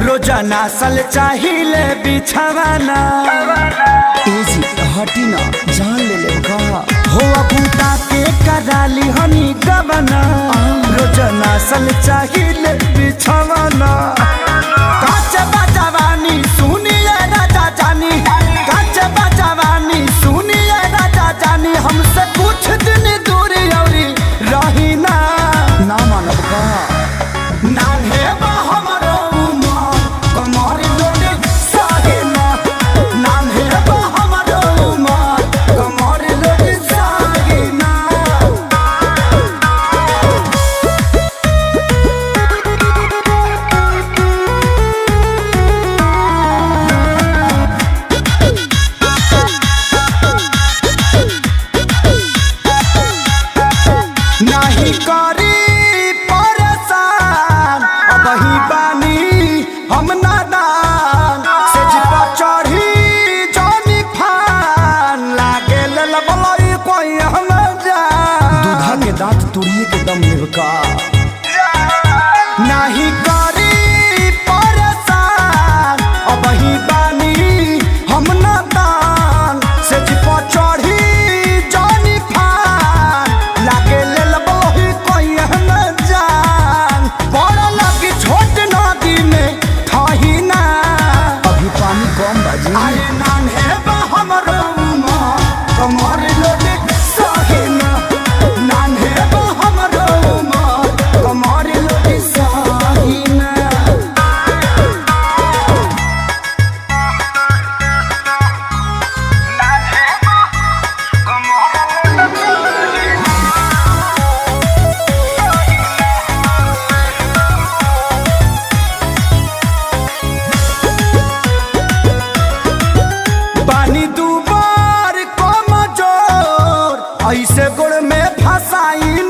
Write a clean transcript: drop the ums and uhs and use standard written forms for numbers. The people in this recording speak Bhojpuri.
रोजाना सल चाहिए बिछवाना एजी हटी ना जान ले ले का हो बूटा के कराली हनी गबना रोजाना सल चाहिए बिछवाना काच बजवानी सुनिए राजा जानी काच बजवानी सुनिए राजा जानी हमसे कुछ दिन दूरी औरी रही ना मानब का नान्हे बा हमरो उमर कमर लोटे साहिना नान्हे बा हमरो उमर कमर लोटे साहिना नहीं करी परेशान अब ही बानी हम नादान से जिपा चढ़ी जानी फान लागे ललबलई कोई हम जान दूधा के दांत तुड़िए के दम लेब का नहीं करी परेशान अब ही बानी हम नादान से जिपा चढ़ी जानी फान लागे ललबलई कोई हम जान बड़ा लगी छोट नदी में थाही ना अभी पानी कम बाजी अरे नान्हे बा हमरो उमर कमर लोटे साहिना नान्हे बा हमरो उमर कमर लोटे साहिना पानी दूबार कम जोर ऐसे गुड़ में फसाई